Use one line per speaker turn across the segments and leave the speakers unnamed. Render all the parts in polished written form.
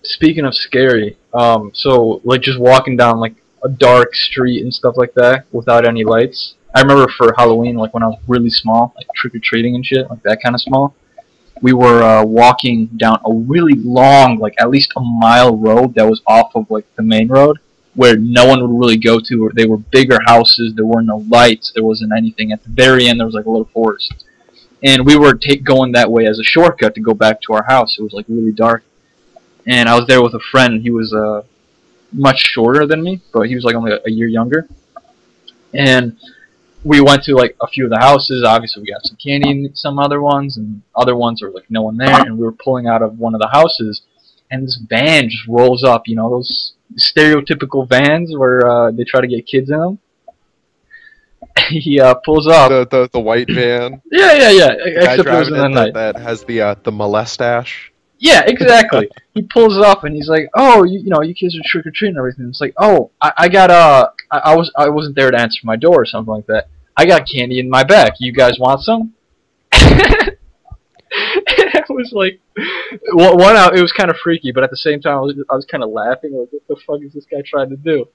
Speaking of scary, so like just walking down like a dark street and stuff like that without any lights. I remember for Halloween, like when I was really small, like trick or treating and shit, like that kind of small. We were walking down a really long, like at least a mile road that was off of like the main road, where no one would really go to. Or they were bigger houses. There were no lights. There wasn't anything. At the very end, there was like a little forest, and we were going that way as a shortcut to go back to our house. It was like really dark, and I was there with a friend. He was much shorter than me, but he was like only a year younger, and we went to like a few of the houses. Obviously, we got some candy in some other ones, and other ones were like no one there. And we were pulling out of one of the houses, and this van just rolls up. You know those stereotypical vans where they try to get kids in them. He pulls up.
The white van.
Yeah.
The guy
Except it was in the
driving it
night.
that has the molestache.
Yeah, exactly. He pulls up and he's like, "Oh, you know, you kids are trick or treating and everything." It's like, "Oh, I got I wasn't there to answer my door or something like that. I got candy in my bag. You guys want some?" It was like, it was kind of freaky, but at the same time, I was kind of laughing. Like, what the fuck is this guy trying to do?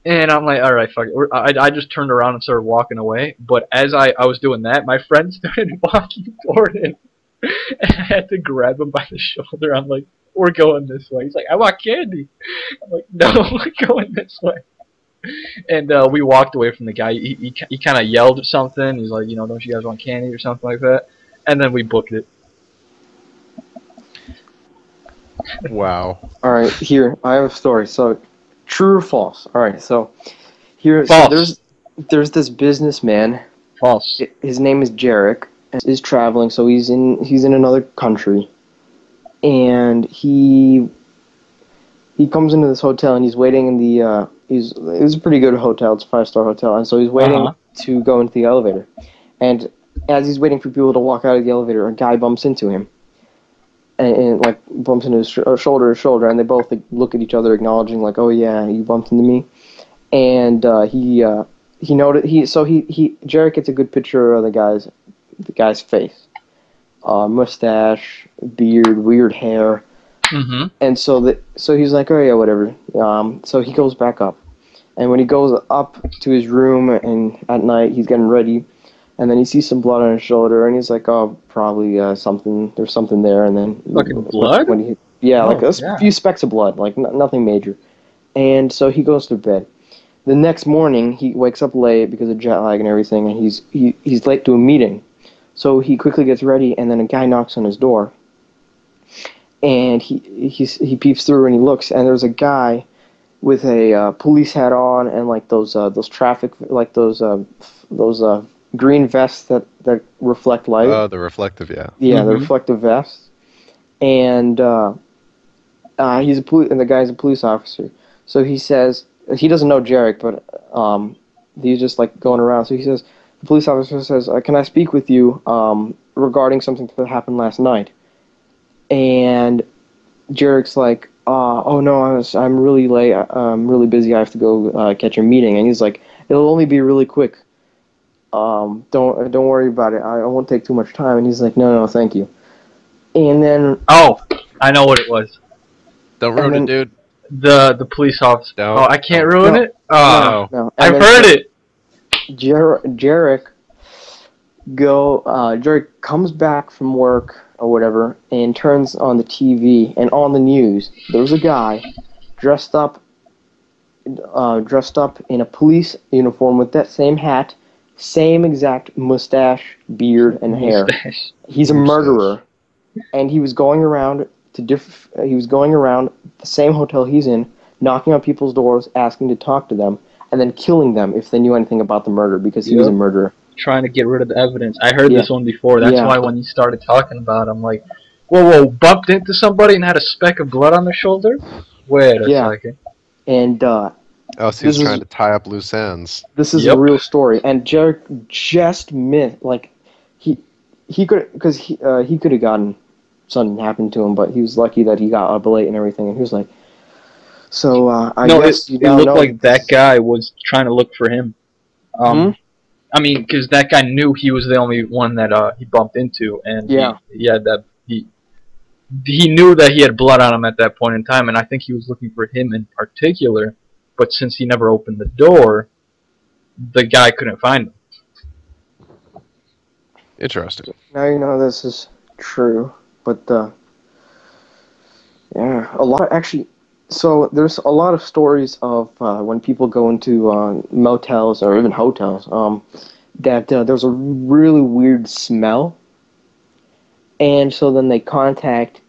And I'm like, all right, fuck it. I just turned around and started walking away. But as I was doing that, my friend started walking toward him. And I had to grab him by the shoulder. I'm like, we're going this way. He's like, I want candy. I'm like, no, we're going this way. And we walked away from the guy. He kind of yelled at something. He's like, you know, don't you guys want candy or something like that? And then we booked it.
Wow.
All right, here I have a story. So, true or false? All right, so here,
False.
so there's this businessman.
False.
His name is Jarek. Is traveling, so he's in another country, and he comes into this hotel and he's waiting in the it's a pretty good hotel. It's a 5-star hotel, and so he's waiting to go into the elevator, and as he's waiting for people to walk out of the elevator, a guy bumps into him, and like bumps into his shoulder to shoulder, and they both like, look at each other, acknowledging like, oh yeah, you bumped into me, and he noted Jarek gets a good picture of the guy's face, mustache, beard, weird hair, and so he's like, oh yeah, whatever. So he goes back up, and when he goes up to his room and at night he's getting ready, and then he sees some blood on his shoulder, and he's like, oh, probably something. There's something there, and then
fucking blood.
A few specks of blood, like nothing major, and so he goes to bed. The next morning he wakes up late because of jet lag and everything, and he's late to a meeting. So he quickly gets ready, and then a guy knocks on his door, and he peeps through and he looks, and there's a guy with a police hat on and like those traffic, like those green vests that reflect light.
Oh, the reflective, yeah.
Yeah, the reflective vests, and and the guy's a police officer. So he says he doesn't know Jarek, but he's just like going around. So he says. The police officer says, can I speak with you regarding something that happened last night? And Jarek's like, oh no, I'm really late. I'm really busy. I have to go catch a meeting. And he's like, it'll only be really quick. Don't worry about it. I won't take too much time. And he's like, no, thank you. And then...
Oh, I know what it was.
Don't ruin it, dude.
The police officer.
Don't.
Oh, I can't ruin it? Oh,
no.
I've heard it.
Jarek comes back from work or whatever and turns on the TV, and on the news there's a guy dressed up in a police uniform with that same hat, same exact mustache, beard, and hair. He's a murderer, and he was going around the same hotel he's in, knocking on people's doors, asking to talk to them, and then killing them if they knew anything about the murder, because he was a murderer.
Trying to get rid of the evidence. I heard this one before. That's why when you started talking about it, I'm like, whoa, bumped into somebody and had a speck of blood on their shoulder? Wait a second.
And,
so he's trying to tie up loose ends.
This is a real story. And Jarek just missed, like, he could have gotten something happened to him, but he was lucky that he got up late and everything, and he was like, so, I guess
it looked like that guy was trying to look for him. I mean, because that guy knew he was the only one that he bumped into, and he knew that he had blood on him at that point in time, and I think he was looking for him in particular. But since he never opened the door, the guy couldn't find him.
Interesting.
Now you know this is true, but yeah, so there's a lot of stories of when people go into motels or even hotels, that there's a really weird smell, and so then they contact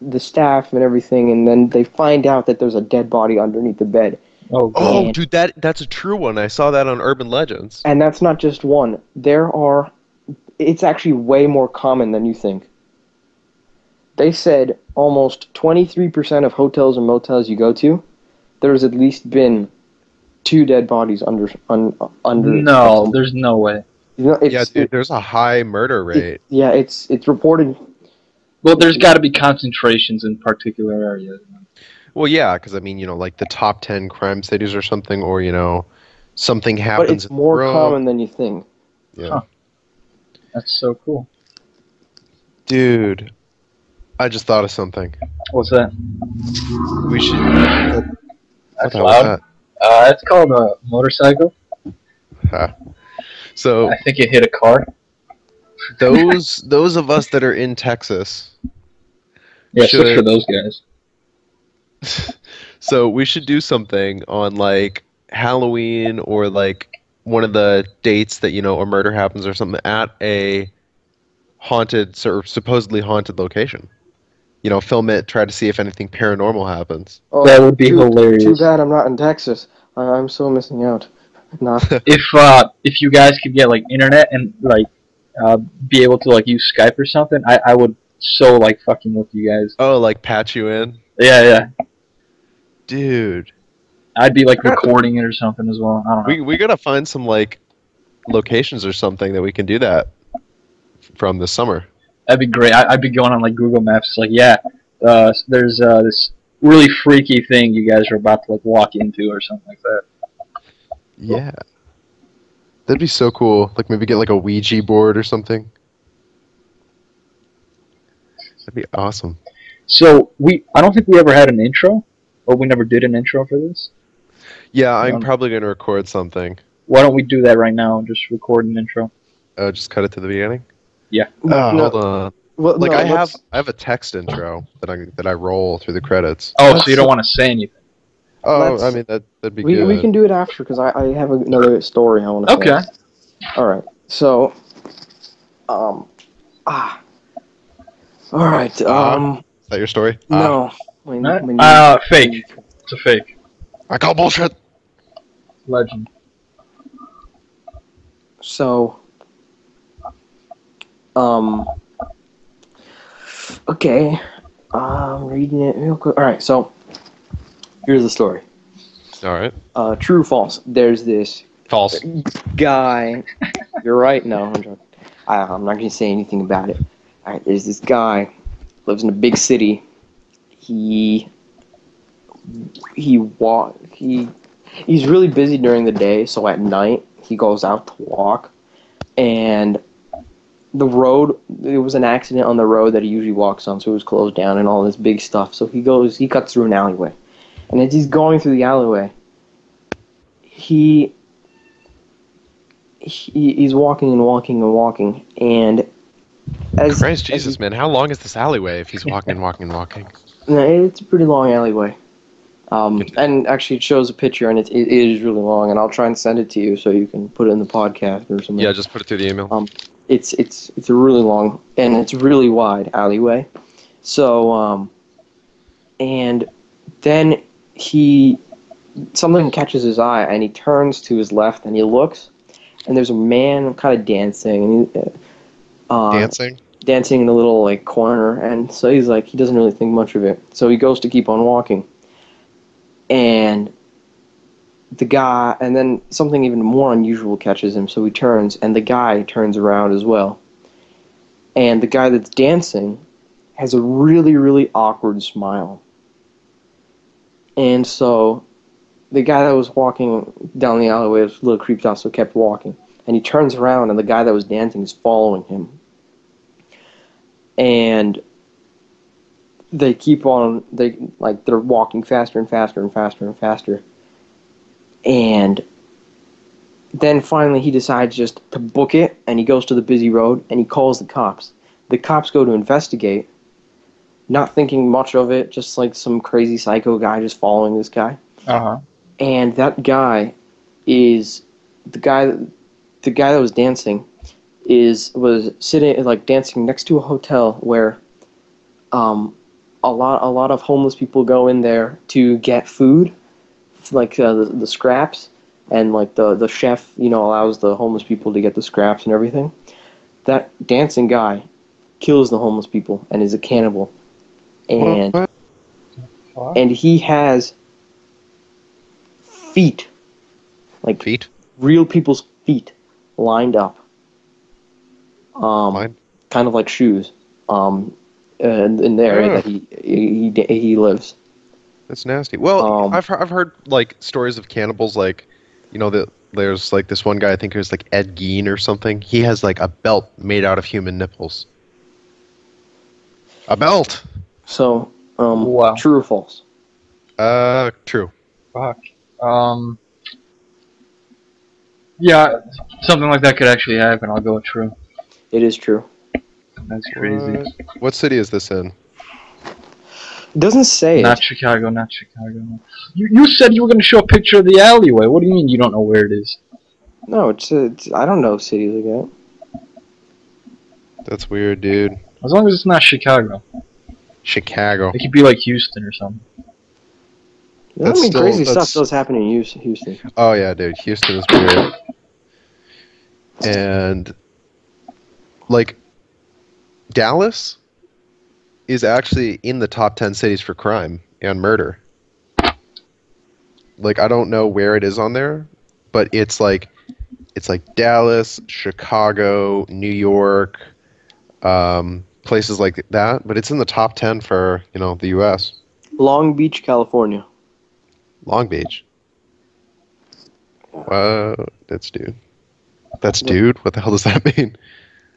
the staff and everything, and then they find out that there's a dead body underneath the bed.
Oh,
Oh,
And-
dude, that's a true one. I saw that on Urban Legends.
And that's not just one. It's actually way more common than you think. They said almost 23% of hotels and motels you go to, there's at least been 2 dead bodies under.
no, there's no way.
You know,
Yeah, dude, there's a high murder rate.
It's reported.
Well, there's got to be concentrations in particular areas.
Well, yeah, because I mean, like the top 10 crime cities or something, or something
But
happens.
it's more common than you think.
Yeah.
Huh. That's so cool.
Dude, I just thought of something.
What's that?
We should.
That's
What was
loud. It's called a motorcycle.
that? So
I think it hit a car.
those of us that are in Texas,
Yeah,
should-
good for those guys.
so we should do something on like Halloween or like one of the dates that a murder happens or something at a haunted or supposedly haunted location. Film it, try to see if anything paranormal happens.
Oh,
That would be hilarious.
Too bad I'm not in Texas. I'm so missing out. Nah.
If you guys could get like internet and like be able to like use Skype or something, I would so like fucking with you guys.
Oh, like patch you in?
Yeah.
Dude.
I'd be like recording it or something as well. I don't know.
We gotta find some like locations or something that we can do that from this summer.
That'd be great. I'd be going on like Google Maps, like there's this really freaky thing you guys are about to like walk into or something like that.
Yeah. That'd be so cool. Like maybe get like a Ouija board or something. That'd be awesome.
So I don't think we ever had an intro, or we never did an intro for this.
Yeah, I'm probably gonna record something.
Why don't we do that right now and just record an intro?
Just cut it to the beginning.
Yeah.
Hold on.
Well,
Like
no,
I
let's-
have a text intro that I roll through the credits.
Oh,
Let's-
so you don't want to say anything?
Oh,
let's-
I mean that'd be
We
good.
can do it after because I have another story I want to
Okay.
say. All right. So, All right.
Is that your story?
No.
Fake. It's a fake.
I call bullshit.
Legend.
So, okay. I'm reading it real quick. All right. So, here's the story.
All right.
True or false? There's this
False.
guy. You're right. No, I'm joking. I'm not gonna say anything about it. All right. There's this guy lives in a big city. He's really busy during the day, so at night he goes out to walk, and there was an accident on the road that he usually walks on, so it was closed down and all this big stuff. So he cuts through an alleyway, and as he's going through the alleyway, he's walking and walking and walking, and
Christ Jesus, man! How long is this alleyway if he's walking and walking and walking?
It's a pretty long alleyway. And actually it shows a picture, and it is really long, and I'll try and send it to you so you can put it in the podcast or something.
Yeah, just put it through the email.
It's a really long, and it's really wide alleyway. So, and then something catches his eye, and he turns to his left, and he looks, and there's a man kind of dancing, and dancing in a little like corner, and so he doesn't really think much of it. So he goes to keep on walking, and then something even more unusual catches him. So he turns, and the guy turns around as well, and the guy that's dancing has a really, really awkward smile. And so the guy that was walking down the alleyway was a little creeped out, so kept walking, and he turns around, and the guy that was dancing is following him. And they keep on, they're walking faster and faster and faster and faster. And then finally he decides just to book it, and he goes to the busy road, and he calls the cops. The cops go to investigate, not thinking much of it, just like some crazy psycho guy just following this guy.
Uh-huh.
And that guy is the guy that was dancing was sitting, like, dancing next to a hotel where a lot of homeless people go in there to get food, like the scraps, and like the chef, allows the homeless people to get the scraps and everything. That dancing guy kills the homeless people and is a cannibal, and
What?
and he has feet, like
Feet?
real people's feet, lined up,
Mine?
kind of like shoes, in the area that he lives.
That's nasty. Well,
Um,
I've heard like stories of cannibals, like, that there's like this one guy, I think it was like Ed Gein or something. He has like a belt made out of human nipples. A belt.
So,
Wow.
true or false?
True.
Fuck. Yeah, something like that could actually happen. I'll go with true.
It is true.
That's crazy.
What city is this in?
It doesn't say
Not
it.
Chicago, not Chicago. You said you were going to show a picture of the alleyway. What do you mean you don't know where it is?
No, it's I don't know cities like that.
That's weird, dude.
As long as it's not Chicago.
Chicago.
It could be like Houston or something.
That's still-
crazy
that's-
stuff does happen in Houston.
Oh yeah, dude. Houston is weird. And like Dallas is actually in the top 10 cities for crime and murder. Like, I don't know where it is on there, but it's like Dallas, Chicago, New York, places like that, but it's in the top 10 for, the US.
Long Beach, California.
Long Beach. Wow, that's dude. That's dude? What the hell does that mean?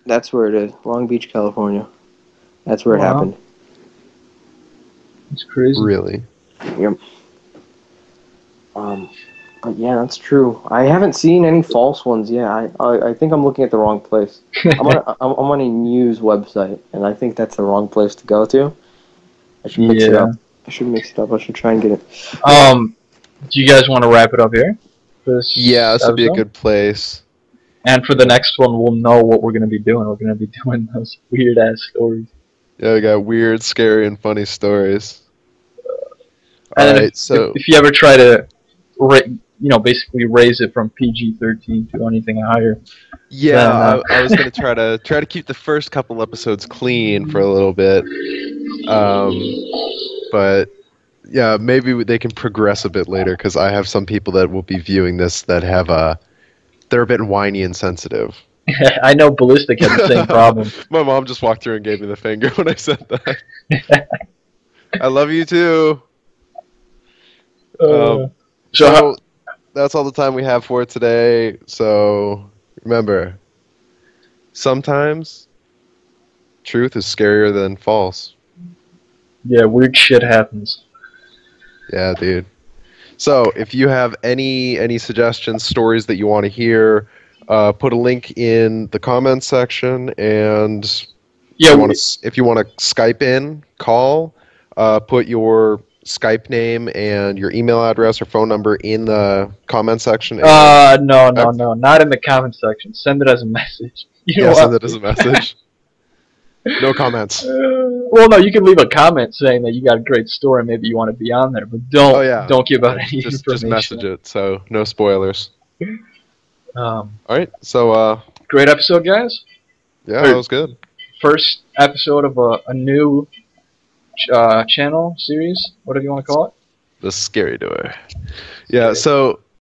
That's where it is. Long Beach, California. That's where it
Wow.
happened.
It's crazy.
Really?
Yep. But yeah, that's true. I haven't seen any false ones yet. I think I'm looking at the wrong place. I'm on a news website, and I think that's the wrong place to go to. I should mix it up. I should mix it up. I should try and get it.
Do you guys want to wrap it up here? This
Yeah, this would be a
episode?
good place.
And for the next one, we'll know what we're going to be doing. We're going to be doing those weird-ass stories.
Yeah, we got weird, scary, and funny stories.
And then
Alright, so...
if you ever try to, basically raise it from PG-13 to anything higher.
Yeah,
then,
I was gonna try to keep the first couple episodes clean for a little bit, but yeah, maybe they can progress a bit later because I have some people that will be viewing this that have they're a bit whiny and sensitive.
I know Ballistic had the same problem.
My mom just walked through and gave me the finger when I said that. I love you too. So that's all the time we have for today. So remember, sometimes truth is scarier than false.
Yeah, weird shit happens.
Yeah, dude. So if you have any suggestions, stories that you want to hear, put a link in the comments section, and
Yeah,
if you want to Skype in, call, put your Skype name and your email address or phone number in the comment section.
no, not in the comment section. Send it as a message. You know
Yeah,
what?
send it as a message. No comments.
Well, no, you can leave a comment saying that you got a great story. Maybe you want to be on there, but don't give out any
Just
information.
message it, so no spoilers.
All
All right, so
great episode, guys.
yeah, that was good.
First episode of a new channel series, whatever you want to call it.
The Scary Door. Yeah, so